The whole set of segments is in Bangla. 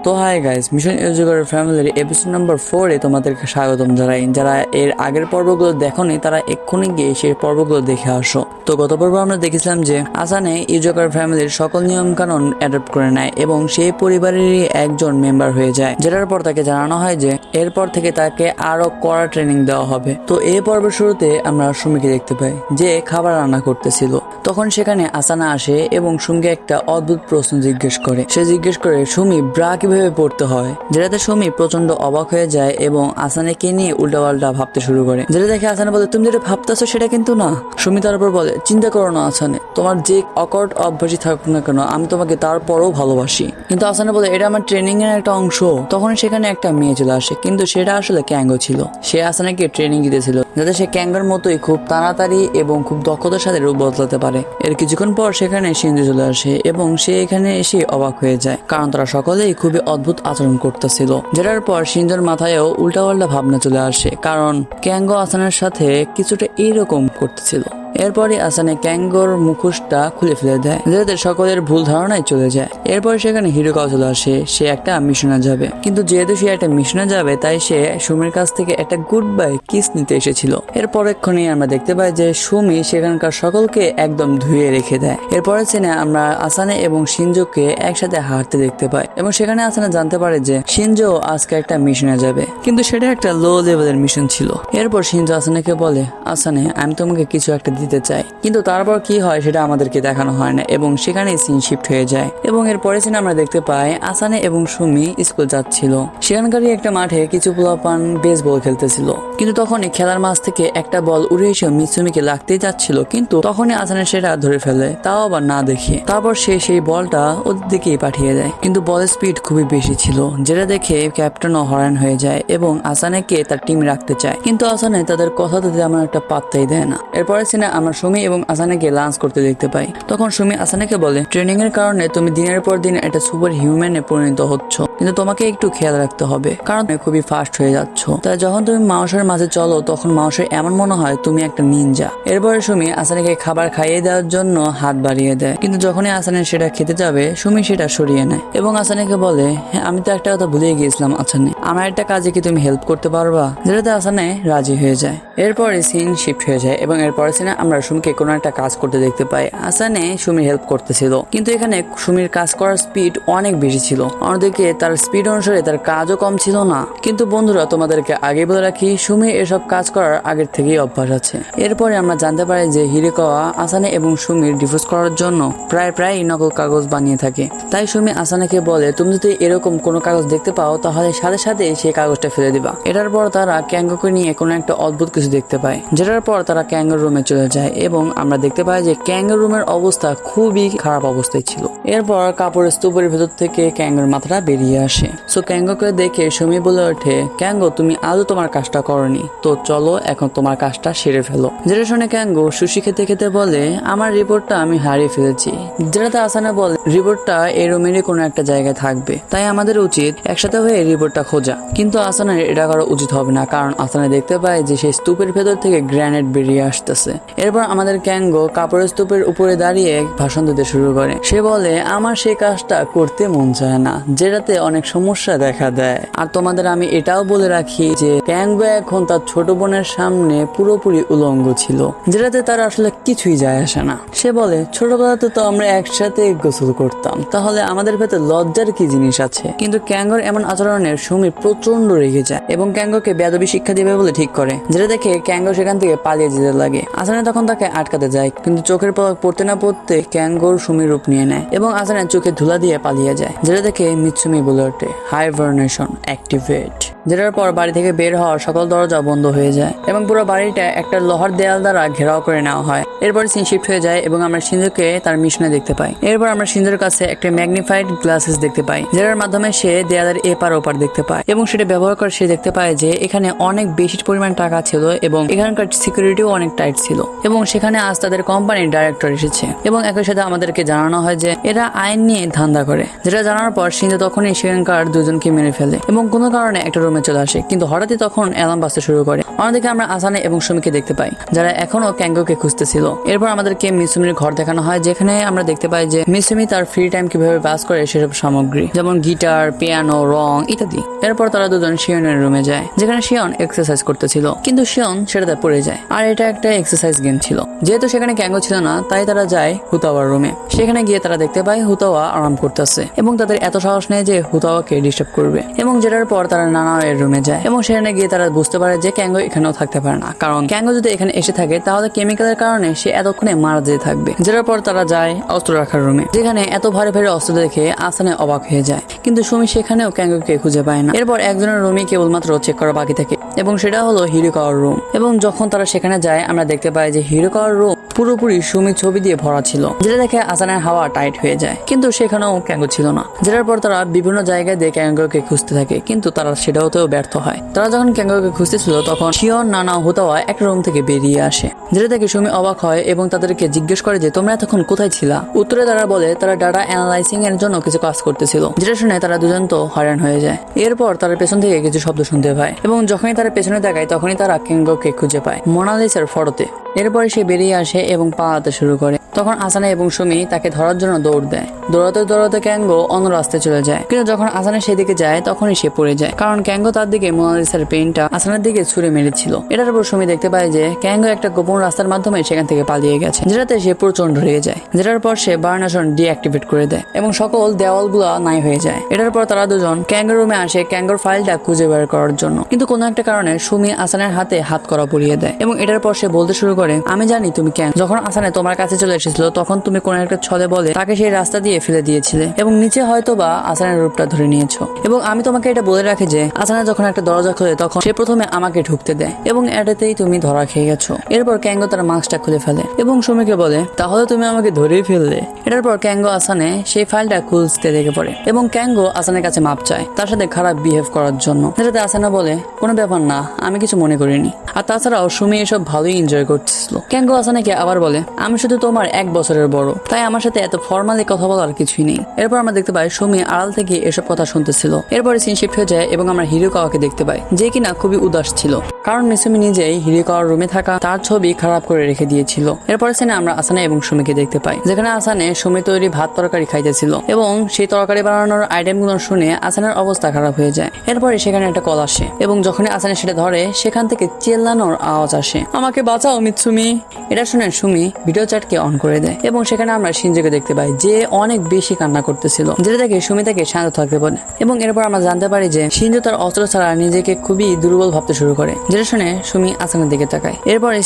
তো হাই গাইস, মিশন ইউজিকার ফ্যামিলির এপিসোড নাম্বার 4 এ তোমাদেরকে স্বাগতম জানাই। যারা এর আগের পর্বগুলো দেখোনি তারা এক্ষুনি গিয়ে সেই পর্বগুলো দেখে আসো। তো গত পর্ব আমরা দেখেছিলাম যে আসানে ইউজিকার ফ্যামিলির সকল নিয়ম কানুন অ্যাডপ্ট করে নেয় এবং সেই পরিবারেরই একজন মেম্বার হয়ে যায়, যেটার পর তাকে জানানো হয় যে এরপর থেকে তাকে আরো কড়া ট্রেনিং দেওয়া হবে। তো এই পর্বের শুরুতে আমরা সুমিকে দেখতে পাই যে খাবার রান্না করতেছিল। তখন সেখানে আসানা আসে এবং সুমিকে একটা অদ্ভুত প্রশ্ন জিজ্ঞেস করে। সে জিজ্ঞেস করে সুমি ব্রা কিভাবে পড়তে হয়, যেটাতে সুমি প্রচন্ড অবাক হয়ে যায় এবং আসানাকে নিয়ে উল্টাপাল্টা ভাবতে শুরু করে। যেটা দেখে আসানা বলে, তুমি যেটা ভাবতেছো সেটা কিন্তু না। সুমি তারপর বলে, চিন্তা করো না আসানে, তোমার যে অকট অভ্যাসই থাকুক না কেন আমি তোমাকে তারপরও ভালোবাসি। কিন্তু আসানা বলে, এটা আমার ট্রেনিং এর একটা অংশ। তখন সেখানে একটা মেয়ে চলে আসে, কিন্তু সেটা আসলে ক্যাঙ্গো ছিল। সে আসানাকে ট্রেনিং দিতেছিল যাতে সে ক্যাঙ্গোর মতোই খুব তাড়াতাড়ি এবং খুব দক্ষতার সাথে রূপ বদলাতে পারে। এর কিছুক্ষণ পর সেখানে সিন্ধু চলে আসে এবং সে এখানে এসে অবাক হয়ে যায়, কারণ তারা সকলেই খুবই অদ্ভুত আচরণ করতেছিল। যেটার পর সিন্ধুর মাথায়ও উল্টাপাল্টা ভাবনা চলে আসে, কারণ ক্যাঙ্গো আসানের সাথে কিছুটা এইরকম করতেছিল। এরপরে আসানে ক্যাঙ্গোর মুখোশটা খুলে ফেলে দেয়, যাতে সকলের ভুল ধারণায় চলে যায়। এরপর সেখানে হিরোকাও চলে আসে, সে একটা মিশনে যাবে। কিন্তু যেহেতু সে একটা মিশনে যাবে তাই সে সুমির কাছ থেকে একটা গুড বাই কিস নিতে এসেছিল। এর পরেক্ষণেই আমরা দেখতে পাই যে সুমি সেখানকার সকলকে একদম ধুয়ে রেখে দেয়। এরপরে সিনে আমরা আসানে এবং সিনজোকে একসাথে হাঁটতে দেখতে পাই এবং সেখানে আসানে জানতে পারে যে সিনজো আজকে একটা মিশনে যাবে, কিন্তু সেটা একটা লো লেভেলের মিশন ছিল। এরপর সিনজো আসানেকে বলে, আসানে আমি তোমাকে কিছু একটা দিতে চাই। কিন্তু তারপর কি হয় সেটা আমাদেরকে দেখানো হয় না এবং সেখানে সিন শিফট হয়ে যায়। এবং এর পরে সিনে আমরা দেখতে পাই আসানে এবং সুমি স্কুল যাচ্ছিল। সেখানকারই একটা মাঠে কিছু পোলাপান বেসবল খেলতেছিল, কিন্তু তখনই খেলার মাঝ থেকে একটা বল উড়ে এসে মিৎসুমিকে লাগতেই যাচ্ছিল, কিন্তু তখনই আসানে সেটা ধরে ফেলে, তাও আবার না দেখে। তারপর সে সেই বলটা ওদের দিকেই পাঠিয়ে দেয়, কিন্তু বলের স্পিড খুবই বেশি ছিল, যেটা দেখে ক্যাপ্টেনও হয়রান হয়ে যায় এবং আসানেকে তার টিম রাখতে চায়। কিন্তু আসানে তাদের কথাতে তেমন একটা পাত্তাই দেয় না। এরপরে সিনে আমরা সুমি এবং আসানেকে লাঞ্চ করতে দেখতে পাই। তখন সুমি আসানেকে বলে, ট্রেনিং এর কারণে তুমি দিনের পর দিন একটা সুপার হিউম্যানে পরিণত হচ্ছ, কিন্তু তোমাকে একটু খেয়াল রাখতে হবে, কারণ তুমি খুবই ফাস্ট হয়ে যাচ্ছ। তাই যখন তুমি মানুষের মাঝে চলো তখন মানুষের এমন মনে হয় তুমি একটা নিনজা। এরপরে সুমি আসানেকে খাবার খাইয়ে দেওয়ার জন্য হাত বাড়িয়ে দেয়, কিন্তু যখনই আসানে সেটা খেতে যাবে সুমি সেটা সরিয়ে নেয় এবং আসানেকে বলে, হ্যাঁ আমি তো একটা কথা ভুলে গিয়েছিলাম আসানে, আমার একটা কাজে কি তুমি হেল্প করতে পারবা? যেটাতে আসানে রাজি হয়ে যায়। এরপরে সিন শিফট হয়ে যায় এবং এরপরে সিনে আমরা সুমিকে কোনো একটা কাজ করতে দেখতে পাই। আসানে সুমির হেল্প করতেছিল, কিন্তু এখানে সুমির কাজ করার স্পিড অনেক বেশি ছিল, অন্যদিকে তার স্পিড অনুসারে তার কাজও কম ছিল না। কিন্তু বন্ধুরা তোমাদেরকে আগে বলে রাখি, সুমির এসব কাজ করার আগের থেকেই অভ্যাস আছে। এরপরে আমরা জানতে পারি যে হিরোকাওয়া আসানে এবং সুমির ডিভোর্স করার জন্য প্রায় নকল কাগজ বানিয়ে থাকে। তাই সুমি আসানেকে বলে, তুমি যদি এরকম কোনো কাগজ দেখতে পাও তাহলে সাথে সাথে সেই কাগজটা ফেলে দিবা। এটার পর তারা ক্যাঙ্গোকে নিয়ে কোনো একটা অদ্ভুত কিছু দেখতে পায়, যেটার পর তারা ক্যাঙ্গোর রুমে চলে যায় এবং আমরা দেখতে পাই যে ক্যাঙ্গোর রুমের অবস্থা খুবই খারাপ অবস্থায় ছিল। এরপর কাপড়ের স্তূপের ভেতর থেকে ক্যাঙ্গোর মাথাটা বেরিয়ে আসে। সো ক্যাঙ্গোকে দেখে সুমি বলে ওঠে, ক্যাঙ্গো তুমি আজও তোমার কাজটা করনি, তো চলো এখন তোমার কাজটা সেরে ফেলো। যেটা শুনে ক্যাঙ্গো সুশি খেতে খেতে বলে, আমার রিপোর্টটা আমি হারিয়ে ফেলেছি। যেটাতে আসানা বলে, রিপোর্টটা এই রুমেরই কোনো একটা জায়গায় থাকবে, তাই আমাদের উচিত একসাথে হয়ে রিপোর্টটা খোঁজা। কিন্তু আসানের এটা করা উচিত হবে না, কারণ আসানা দেখতে পায় যে সেই স্তূপের ভেতর থেকে গ্রেনেড বেরিয়ে আসতেছে। এরপর আমাদের ক্যাঙ্গো কাপড়ের স্তূপের উপরে দাঁড়িয়ে ভাষণ দিতে শুরু করে। সে বলে, আমার সেই কাজটা করতে মন চায় না, যেটাতে অনেক সমস্যা দেখা দেয়। আর তোমাদের আমি এটাও বলে রাখি যে ক্যাঙ্গো এখন তার ছোট বোনের সামনে পুরোপুরি উলঙ্গ ছিল, যেটাতে তার আসলে কিছুই যায় আসে না। সে বলে, ছোটবেলাতে তো আমরা একসাথে গোসল করতাম, তাহলে আমাদের ভেতর লজ্জার কি জিনিস আছে? কিন্তু ক্যাঙ্গোর এমন আচরণের সুমি প্রচন্ড রেগে যায় এবং ক্যাঙ্গোকে বেয়াদবি শিক্ষা দিবে বলে ঠিক করে, যেটা দেখে ক্যাঙ্গো সেখান থেকে পালিয়ে যেতে লাগে। আসানে তখন তাকে আটকাতে যায়, কিন্তু চোখের পলক পড়তে না পড়তে ক্যাঙ্গোর সুমির রূপ নিয়ে নেয় এবং আসানে চোখে ধুলা দিয়ে পালিয়ে যায়। যেটা দেখে মিৎসুমি বলে ওঠে, হাইবারনেশন অ্যাক্টিভেট। যেটার পর বাড়ি থেকে বের হওয়ার সকল দরজা বন্ধ হয়ে যায় এবং পুরো বাড়িটা একটা লোহার দেয়াল দ্বারা ঘেরাও করে নেওয়া হয়। এরপর সিন শিফট হয়ে যায় এবং আমরা সিনজোকে তার মিশনে দেখতে পাই। এরপর আমরা সিনজোর কাছে একটা ম্যাগনিফাইড গ্লাসেস দেখতে পাই, যেটার মাধ্যমে সে দেয়ালের এপার ওপার দেখতে পায় এবং সেটা ব্যবহার করে সে দেখতে পায় যে এখানে অনেক বেশি পরিমাণ টাকা ছিল এবং এখানকার সিকিউরিটিও অনেক টাইট ছিল এবং সেখানে আজ তাদের কোম্পানির ডাইরেক্টর এসেছে এবং একই সাথে আমাদেরকে জানানো হয় যে এরা আইন নিয়ে ধান্দা করে। যেটা জানার পর সিনজো তখনই সেখানকার দুজনকে মেরে ফেলে এবং কোনো কারণে একটা রুমে রুমে চলে আসে, কিন্তু হঠাৎই তখন অ্যালার্ম বাজতে শুরু করে। অন্যদিকে আমরা আসানে এবং সুমিকে দেখতে পাই, যারা এখনো ক্যাঙ্গোকে খুঁজতেছিল। এরপর আমাদেরকে মিসুমির ঘর দেখানো হয়, যেখানে আমরা দেখতে পাই যে মিসুমি তার ফ্রি টাইম কিভাবে পাস করে সেসব সামগ্রী, যেমন গিটার, পিয়ানো, রং ইত্যাদি। এরপর তারা দুজন শিয়নের রুমে যায়, যেখানে শিয়ন এক্সারসাইজ করতেছিল, কিন্তু শিয়ন সেটাতে পড়ে যায়। আর এটা একটা এক্সারসাইজ গেম ছিল। যেহেতু সেখানে ক্যাঙ্গো ছিল না, তাই তারা যায় হুতাওয়ার রুমে। সেখানে গিয়ে তারা দেখতে পায় হুতাওয়া আরাম করতেছে, এবং তাদের এত সাহস নেই যে হুতাওয়াকে ডিস্টার্ব করবে। এবং যেটার পর তারা নানাওয়ের রুমে যায়, এবং সেখানে গিয়ে তারা বুঝতে পারে যে ক্যাঙ্গো এখানেও থাকতে পারে না, কারণ ক্যাঙ্গো যদি এখানে এসে থাকে তাহলে কেমিক্যালের কারণে সে এতক্ষণে মারা যেতে থাকবে। যেটার পর তারা যায় অস্ত্র রাখার রুমে, যেখানে এত ভারী ভারী অস্ত্র দেখে আসানে অবাক হয়ে যায়, কিন্তু সুমি সেখানেও ক্যাঙ্গোকে খুঁজে পায় না। এরপর একজনের রুমে কেবলমাত্র চেক করা বাকি থাকে, এবং সেটা হলো হিরোকাওয়ার রুম। এবং যখন তারা সেখানে যায়, আমরা দেখতে পাই যে হিরোকাওয়ার রুম পুরোপুরি সুমির ছবি দিয়ে ভরা ছিল, যেটা দেখে আসানের হাওয়া টাইট হয়ে যায়, কিন্তু সেখানেও ক্যাঙ্গো ছিল না। যেটার পর তারা বিভিন্ন জায়গায় দিয়ে ক্যাঙ্গোকে খুঁজতে থাকে, কিন্তু তারা সেটাতেও ব্যর্থ হয়। তারা যখন ক্যাঙ্গোকে খুঁজতেছিল, তখন শিয়ন, নানা, হুতাওয়া একটা রুম থেকে বেরিয়ে আসে, যেটা দেখে সুমি অবাক হয় এবং তাদেরকে জিজ্ঞেস করে যে তোমরা এতক্ষণ কোথায় ছিলা। উত্তরে তারা বলে তারা ডাটা অ্যানালাইসিং এর জন্য কিছু কাজ করতেছিল, যেটা শুনে তারা দুজন তো হয়রান হয়ে যায়। এরপর তারা পেছন থেকে কিছু শব্দ শুনতে পায়, এবং যখনই তারা পেছনে তাকায় তখনই তারা ক্যাঙ্গোকে খুঁজে পায় মোনালিসার ফটোতে। এরপরে সে বেরিয়ে আসে এবং পালাতে শুরু করে। তখন আসানে এবং সুমি তাকে ধরার জন্য দৌড় দেয়। দৌড়াতে দৌড়াতে ক্যাঙ্গো অন্য রাস্তায় চলে যায়, কিন্তু যখন আসানে সেদিকে যায় তখনই সে পড়ে যায়, কারণ ক্যাঙ্গো তার দিকে মোনালিসার পেইন্টটা আসানের দিকে ছুঁড়ে মেরেছিল। এটার উপর সুমি দেখতে পায় যে ক্যাঙ্গো একটা গোপন রাস্তার মাধ্যমে সেখান থেকে পালিয়ে গেছে, যেটাতে সে প্রচন্ড রেগে যায়। যেটার পর সে বার্নাশন ডিঅ্যাক্টিভেট করে দেয় এবং সকল দেওয়ালগুলো নাই হয়ে যায়। এটার পর তারা দুজন ক্যাঙ্গোর রুমে আসে ক্যাঙ্গোর ফাইলটা খুঁজে বের করার জন্য, কিন্তু কোনো একটা কারণে সুমি আসানের হাতে হাত করা পরিয়ে দেয়, এবং এটার পর সে বলতে শুরু করে আমি জানি তুমি কেন। যখন আসানে তোমার কাছে চলে এসেছিল তখন তুমি কোন একটা ছলে বলে তাকে সেই রাস্তা দিয়ে ফেলে দিয়েছিলে, এবং নিচে হয়তো বা আসানের রূপটা ধরে নিয়েছো। এবং আমি তোমাকে এটা বলে রাখি যে আসানা যখন একটা দরজা খোলে তখন সে প্রথমে আমাকে ঢুকতে দেয়, এবং এটাতেই তুমি ধরা খেয়ে গেছো। এরপর ক্যাঙ্গো তার মাস্কটা খুলে ফেলে এবং সুমিকে বলে তাহলে তুমি আমাকে ধরেই ফেললে। এটার পর ক্যাঙ্গো আসানে সেই ফাইলটা খুলতে লেগে পড়ে, এবং ক্যাঙ্গো আসানের কাছে মাপ চায় তার সাথে খারাপ বিহেভ করার জন্য, যেটাতে আসানা বলে কোনো ব্যাপার না, আমি কিছু মনে করিনি। আর তাছাড়াও সুমি এসব ভালোই এনজয় করছিল। ক্যাঙ্গো আসানাকে আবার বলে আমি শুধু তোমার 1 বছরের বড়, তাই আমার সাথে এত ফর্মালি কথা বলার কিছুই নেই। এরপর আমরা দেখতে পাই সুমি আড়াল থেকে এসব কথা শুনতেছিল। এরপরে সিন শিফট হয়ে যায় এবং আমরা হিরোকাওয়াকে দেখতে পাই, যে কিনা খুবই উদাস ছিল, কারণ মিসুমি নিজেই হিরোকাওয়ার রুমে থাকা তার ছবি খারাপ করে রেখে দিয়েছিল। এরপরে সিনে আমরা আসানে এবং সুমিকে দেখতে পাই, যেখানে আসানে সুমি তৈরি ভাত তরকারি খাইতেছিল, এবং সেই তরকারি বানানোর আইটেমগুলো শুনে আসানের অবস্থা খারাপ হয়ে যায়। এরপরে সেখানে একটা কল আসে, এবং যখনই আসানে সেটা ধরে সেখান থেকে চেল্লানোর আওয়াজ আসে, আমাকে বাঁচাও মিৎসুমি। এটা শুনে সুমি ভিডিও চ্যাটকে অন করে দেয়, এবং সেখানে আমরা শিনজোকে দেখতে পাই যে অনেক বেশি কান্না করতেছিল, যেটা দেখে সুমি তাকে শান্ত থাকতে বলে। এবং এরপর আমরা জানতে পারি যে শিনজো তার অস্ত্র ছাড়া নিজেকে খুবই দুর্বল ভাবতে শুরু করে, যেটা শুনে সুমি আসানের দিকে তাকায়। এরপরে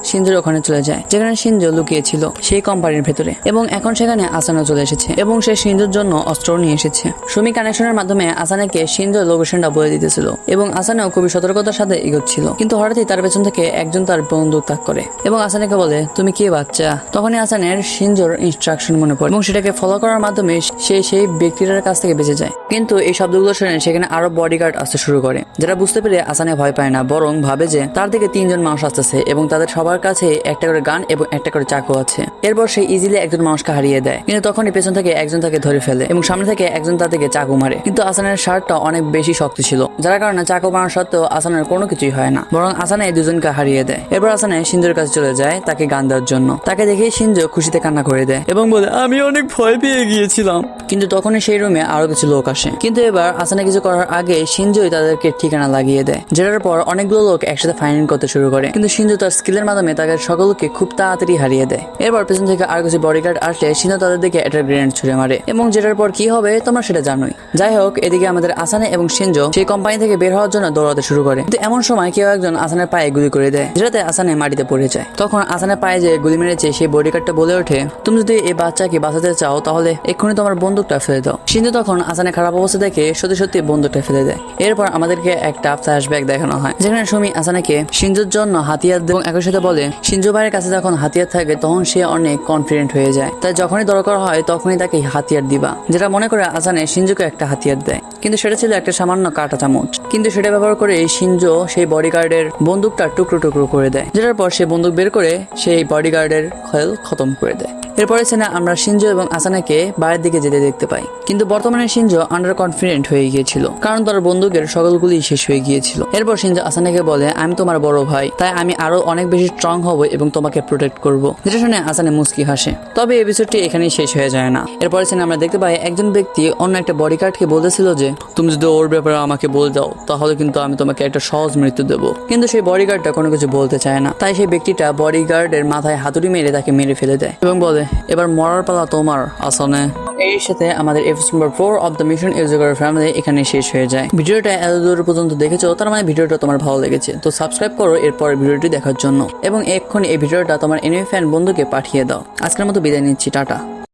শিনজোর ওখানে চলে যায়, যেখানে শিনজো লুকিয়ে ছিল সেই কোম্পানির ভেতরে, এবং এখন সেখানে আসানও চলে এসেছে, এবং সে শিনজোর জন্য অস্ত্র নিয়ে এসেছে। সুমি কানেকশনের মাধ্যমে আসানাকে শিনজোর লোকেশনটা বলে দিতেছিল, এবং আসানেও খুবই সতর্কতার সাথে এগোচ্ছিল, কিন্তু হঠাৎই তার পেছন থেকে একজন তার বন্দুক তাক করে, এবং আসানাকে বলে তুমি কে বাচ্চা। তখনই আসানের শিনজোর ইনস্ট্রাকশন মনে পড়ে, এবং সেটাকে ফলো করার মাধ্যমে সে সেই ব্যক্তিটার কাছ থেকে বেঁচে যায়। কিন্তু এই শব্দগুলো শুনে সেখানে আরো বডিগার্ড আসতে শুরু করে, যারা বুঝতে পেরে আসানে ভয় পায় না, বরং ভাবে যে তার দিকে 3 জন মানুষ আসতেছে, এবং তাদের সবার কাছে একটা করে গান এবং একটা করে চাকু আছে। এরপর সে ইজিলি একজন মানুষকে হারিয়ে দেয়, কিন্তু তখনই পেছন থেকে একজন তাকে ধরে ফেলে, এবং সামনে থেকে একজন তার দিকে চাকু মারে। কিন্তু আসানের শার্টটা অনেক বেশি শক্ত ছিল, যার কারণে চাকু মারার সত্ত্বেও আসানের কোনো কিছুই হয় না, বরং আসানে এই দুজনকে হারিয়ে দেয়। এরপর আসানে শিনজোর কাছে চলে যায় তাকে গান দেওয়ার জন্য। তাকে দেখে শিনজো খুশিতে কান্না করে দেয় এবং বলে আমি অনেক ভয় পেয়ে গিয়েছিলাম। কিন্তু তখনই সেই রুমে আরো কিছু লোক আসে, কিন্তু এবার আসানে কিছু করার আগে শিনজোই তাদেরকে ঠিকানা লাগিয়ে দেয়, যেটার পর অনেকগুলো লোক একসাথে ফাইটিং করতে শুরু করে, কিন্তু শিনজো তার স্কিলের মাধ্যমে তাদের সকলকে খুব তাড়াতাড়ি হারিয়ে দেয়। এরপর পেছন থেকে আর কিছু বডিগার্ড আসলে শিনজো তাদের দিকে একটা গ্রেনেড ছুড়ে মারে, এবং যেটার পর কি হবে তোমরা সেটা জানোই। যাই হোক, এদিকে আমাদের আসানে এবং শিনজো সেই কোম্পানি থেকে বের হওয়ার জন্য দৌড়াতে শুরু করে, কিন্তু এমন সময় কেউ একজন আসানের পায়ে গুলি করে দেয়, যেটাতে আসানে মাটিতে পড়ে যায়। তখন আসানের পায়ে যে গুলি মেরেছে সেই বডিগার্ডটা বলে ওঠে তুমি যদি এই বাচ্চাকে বাঁচাতে চাও তাহলে এক্ষুনি তোমার বন্দুকটা ফেলে দাও। শিনজো তখন আসানের খারাপ অবস্থা দেখে সত্যি সত্যি বন্দুকটা ফেলে দেয়। এরপর আমাদেরকে একটা ফ্ল্যাশব্যাক দেখানো হয়, যেখানে সুমি আসানাকে শিনজোর জন্য হাতিয়ার এবং একই সাথে বলে শিনজো ভাইয়ের কাছে যখন হাতিয়ার থাকে তখন সে অনেক কনফিডেন্ট হয়ে যায়, তাই যখনই দরকার হয় তখনই তাকে হাতিয়ার দিবা। যেটা মনে করে আসানে শিনজোকে একটা হাতিয়ার দেয়, কিন্তু সেটা ছিল একটা সামান্য কাঁটা চামচ, কিন্তু সেটা ব্যবহার করে শিনজো সেই বডিগার্ডের বন্দুক বন্দুকটা টুকরো টুকরো করে দেয়, যেটার পর সে বন্দুক বের করে সেই বডিগার্ডের খেল খতম করে দেয়। এরপরে সিনে আমরা শিনজো এবং আসানাকে বাড়ির দিকে যেতে দেখতে পাই, কিন্তু বর্তমানে শিনজো আন্ডার কনফিডেন্ট হয়ে গিয়েছিল, কারণ তার বন্দুকের সকলগুলি শেষ হয়ে গিয়েছিল। এরপর শিনজো আসানাকে বলে, আমি তোমার বড় ভাই, তাই আমি আরো অনেক বেশি স্ট্রং হব এবং তোমাকে প্রোটেক্ট করব। যেটা শুনে আসানে মুস্কি হাসে। তবে এপিসোডটি এখানেই শেষ হয়ে যায় না। এরপরে সিনে আমরা দেখতে পাই একজন ব্যক্তি অন্য একটা বডিগার্ডকে বলতেছিল যে, তুমি যদি ওর ব্যাপারে আমাকে বলে দাও তাহলে কিন্তু আমি তোমাকে একটা সহজ মৃত্যু দেবো। কিন্তু সেই বডিগার্ডটা কোনো কিছু বলতে চায় না, তাই সেই ব্যক্তিটা বডিগার্ডের মাথায় হাতুড়ি মেরে তাকে মেরে ফেলে দেয় এবং বলে, এবার মরার পালা তোমার আসানে। এর সাথে আমাদের episode number 4 of the mission ইউজোগার ফ্যামিলি এখানে শেষ হয়ে যায়। ভিডিওটা এত দূর পর্যন্ত দেখেছো, তার মানে ভিডিওটা তোমার ভালো লেগেছে, তো সাবস্ক্রাইব করো এরপর ভিডিওটি দেখার জন্য এবং এক্ষুনি এই ভিডিওটা তোমার এনিমি ফ্যান বন্ধুকে পাঠিয়ে দাও। আজকের মতো বিদায় নিচ্ছি, টাটা।